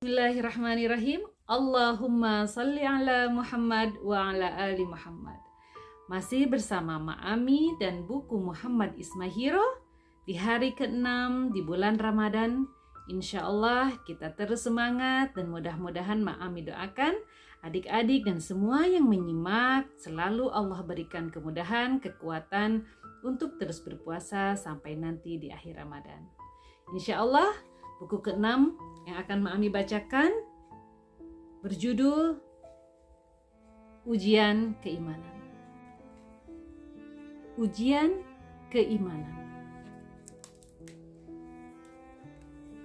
Bismillahirrahmanirrahim. Allahumma salli ala Muhammad wa ala ali Muhammad. Masih bersama Ma'ami dan buku Muhammad Ismahiro di hari ke-6 di bulan Ramadan. Insya Allah kita terus semangat dan mudah-mudahan Ma'ami doakan adik-adik dan semua yang menyimak selalu Allah berikan kemudahan, kekuatan untuk terus berpuasa sampai nanti di akhir Ramadan. Insya Allah buku ke-6 yang akan Ma'ami bacakan berjudul Ujian Keimanan. Ujian Keimanan.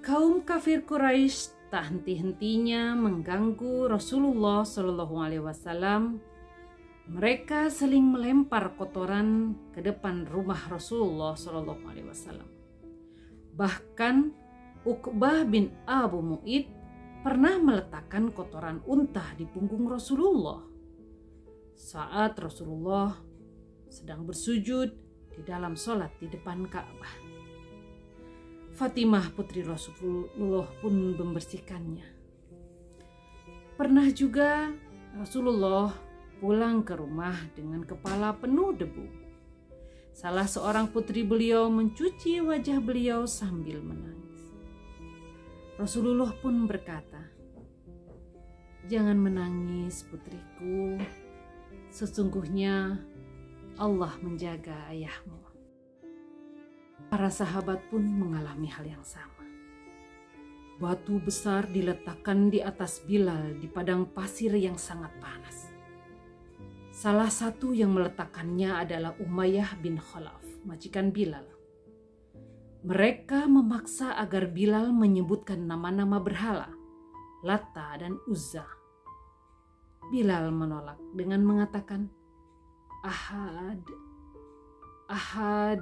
Kaum kafir Quraisy tak henti-hentinya mengganggu Rasulullah SAW. Mereka saling melempar kotoran ke depan rumah Rasulullah SAW. Bahkan Uqbah bin Abu Mu'id pernah meletakkan kotoran unta di punggung Rasulullah saat Rasulullah sedang bersujud di dalam sholat di depan Ka'bah. Fatimah putri Rasulullah pun membersihkannya. Pernah juga Rasulullah pulang ke rumah dengan kepala penuh debu. Salah seorang putri beliau mencuci wajah beliau sambil menangis. Rasulullah pun berkata, "Jangan menangis putriku, sesungguhnya Allah menjaga ayahmu." Para sahabat pun mengalami hal yang sama. Batu besar diletakkan di atas Bilal di padang pasir yang sangat panas. Salah satu yang meletakkannya adalah Umayyah bin Khalaf, majikan Bilal. Mereka memaksa agar Bilal menyebutkan nama-nama berhala, Lata dan Uzza. Bilal menolak dengan mengatakan, Ahad, Ahad.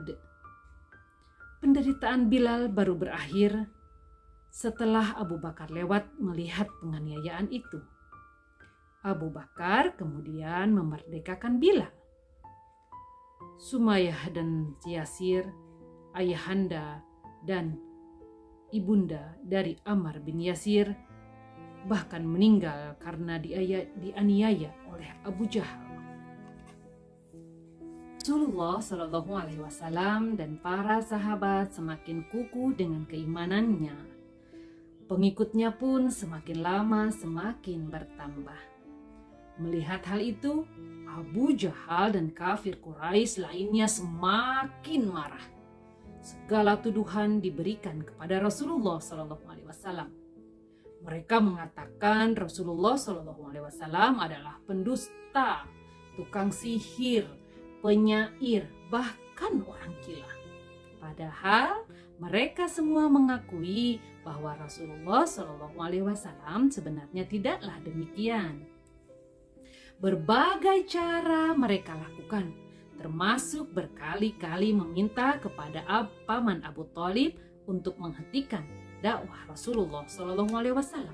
Penderitaan Bilal baru berakhir setelah Abu Bakar lewat melihat penganiayaan itu. Abu Bakar kemudian memerdekakan Bilal. Sumayyah dan Yasir, ayahanda dan ibunda dari Ammar bin Yasir, bahkan meninggal karena dianiaya oleh Abu Jahal. Rasulullah SAW dan para sahabat semakin kukuh dengan keimanannya. Pengikutnya pun semakin lama semakin bertambah. Melihat hal itu, Abu Jahal dan kafir Quraisy lainnya semakin marah. Segala tuduhan diberikan kepada Rasulullah SAW. Mereka mengatakan Rasulullah SAW adalah pendusta, tukang sihir, penyair, bahkan orang gila. Padahal mereka semua mengakui bahwa Rasulullah SAW sebenarnya tidaklah demikian. Berbagai cara mereka lakukan, termasuk berkali-kali meminta kepada Paman Abu Thalib untuk menghentikan dakwah Rasulullah SAW.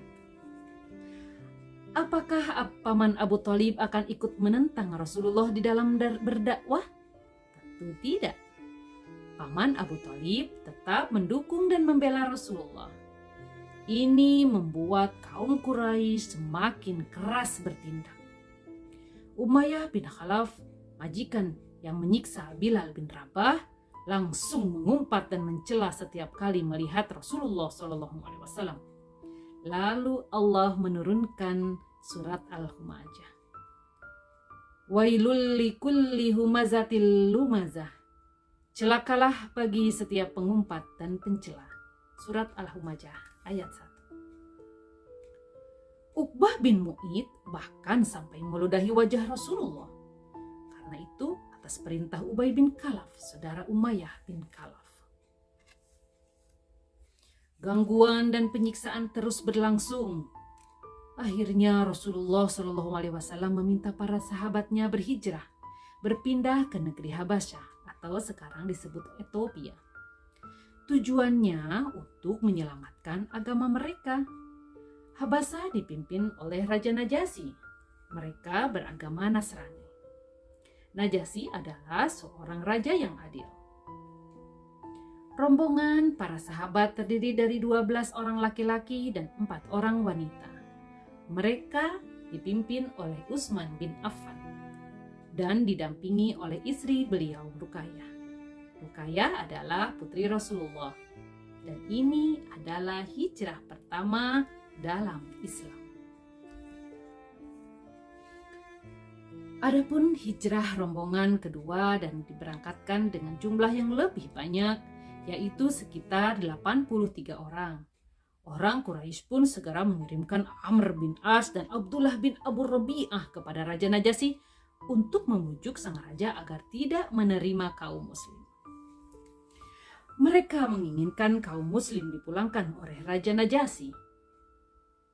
Apakah Paman Abu Thalib akan ikut menentang Rasulullah di dalam berdakwah? Tentu tidak. Paman Abu Thalib tetap mendukung dan membela Rasulullah. Ini membuat kaum Quraisy semakin keras bertindak. Umayyah bin Khalaf, majikan yang menyiksa Bilal bin Rabah, langsung mengumpat dan mencela setiap kali melihat Rasulullah SAW. Lalu Allah menurunkan surat Al-Humazah. Wailul likulli humazatil lumazah. Celakalah bagi setiap pengumpat dan pencela. Surat Al-Humazah ayat 1. Uqbah bin Mu'id bahkan sampai meludahi wajah Rasulullah. Karena itu atas perintah Ubay bin Khalaf, saudara Umayyah bin Khalaf. Gangguan dan penyiksaan terus berlangsung. Akhirnya Rasulullah SAW meminta para sahabatnya berhijrah, berpindah ke negeri Habasyah atau sekarang disebut Ethiopia. Tujuannya untuk menyelamatkan agama mereka. Habasyah dipimpin oleh Raja Najasyi. Mereka beragama Nasrani. Najasyi adalah seorang raja yang adil. Rombongan para sahabat terdiri dari 12 orang laki-laki dan 4 orang wanita. Mereka dipimpin oleh Utsman bin Affan dan didampingi oleh istri beliau, Ruqayyah. Ruqayyah adalah putri Rasulullah dan ini adalah hijrah pertama dalam Islam. Adapun hijrah rombongan kedua dan diberangkatkan dengan jumlah yang lebih banyak, yaitu sekitar 83 orang. Orang Quraisy pun segera mengirimkan Amr bin As dan Abdullah bin Abu Rabi'ah kepada Raja Najasyi untuk membujuk sang raja agar tidak menerima kaum muslim. Mereka menginginkan kaum muslim dipulangkan oleh Raja Najasyi.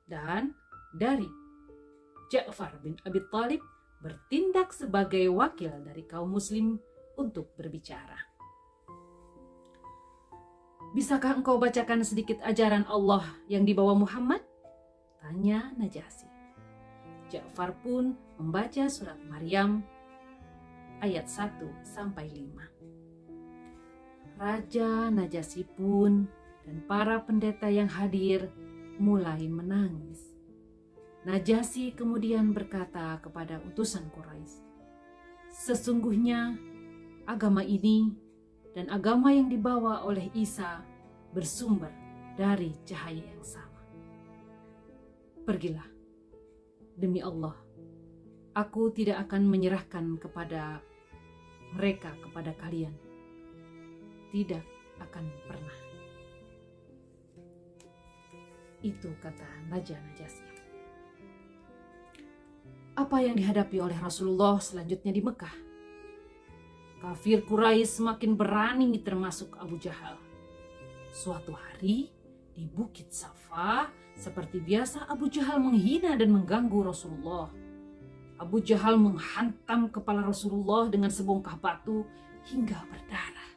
Dan dari Ja'far bin Abi Thalib bertindak sebagai wakil dari kaum muslim untuk berbicara. Bisakah engkau bacakan sedikit ajaran Allah yang dibawa Muhammad? Tanya Najasyi. Ja'far pun membaca surat Maryam ayat 1-5. Raja Najasyi pun dan para pendeta yang hadir mulai menangis. Najasyi kemudian berkata kepada utusan Quraisy, "Sesungguhnya agama ini dan agama yang dibawa oleh Isa bersumber dari cahaya yang sama. Pergilah, demi Allah, aku tidak akan menyerahkan kepada mereka kepada kalian. Tidak akan pernah." Itu kata Raja Najasyi. Apa yang dihadapi oleh Rasulullah selanjutnya di Mekah? Kafir Quraisy semakin berani, termasuk Abu Jahal. Suatu hari di Bukit Safa, seperti biasa Abu Jahal menghina dan mengganggu Rasulullah. Abu Jahal menghantam kepala Rasulullah dengan sebongkah batu hingga berdarah.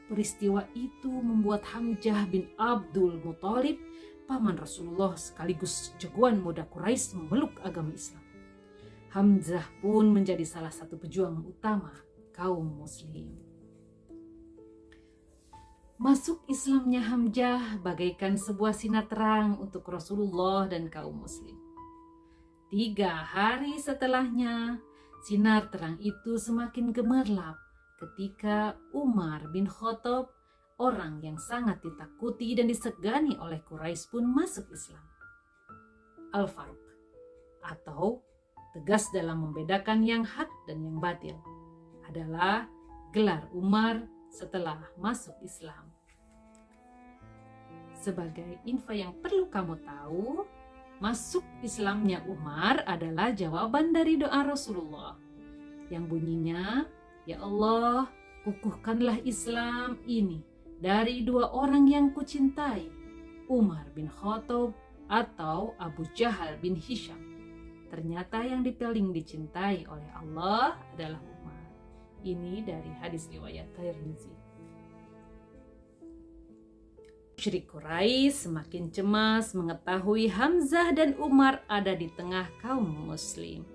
Peristiwa itu membuat Hamzah bin Abdul Muthalib, paman Rasulullah sekaligus jagoan muda Quraisy, memeluk agama Islam. Hamzah pun menjadi salah satu pejuang utama kaum muslim. Masuk Islamnya Hamzah bagaikan sebuah sinar terang untuk Rasulullah dan kaum muslim. 3 hari setelahnya, sinar terang itu semakin gemerlap ketika Umar bin Khattab, orang yang sangat ditakuti dan disegani oleh Quraisy, pun masuk Islam. Al-Faruq, atau tegas dalam membedakan yang hak dan yang batil, adalah gelar Umar setelah masuk Islam. Sebagai info yang perlu kamu tahu, masuk Islamnya Umar adalah jawaban dari doa Rasulullah yang bunyinya, "Ya Allah, kukuhkanlah Islam ini dari 2 orang yang kucintai, Umar bin Khattab atau Abu Jahal bin Hisham." Ternyata yang paling dicintai oleh Allah adalah Umar. Ini dari hadis riwayat Tirmizi. Musyrik Quraisy semakin cemas mengetahui Hamzah dan Umar ada di tengah kaum muslim.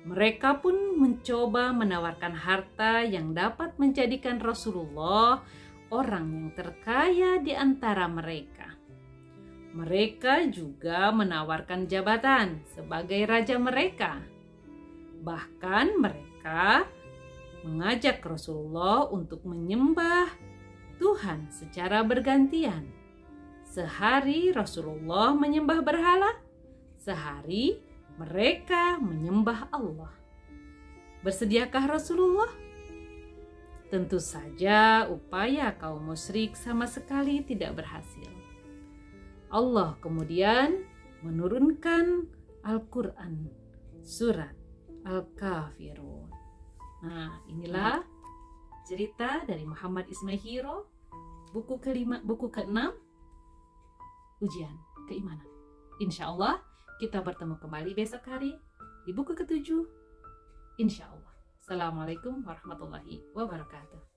Mereka pun mencoba menawarkan harta yang dapat menjadikan Rasulullah orang yang terkaya di antara mereka. Mereka juga menawarkan jabatan sebagai raja mereka. Bahkan mereka mengajak Rasulullah untuk menyembah Tuhan secara bergantian. Sehari Rasulullah menyembah berhala, sehari mereka menyembah Allah. Bersediakah Rasulullah? Tentu saja upaya kaum musyrik sama sekali tidak berhasil. Allah kemudian menurunkan Al-Quran, surat Al-Kafirun. Nah, inilah cerita dari Muhammad Ismail Hiro, buku ke-6, Ujian Keimanan. Insya Allah kita bertemu kembali besok hari di buku ke-7. Insya Allah. Assalamualaikum warahmatullahi wabarakatuh.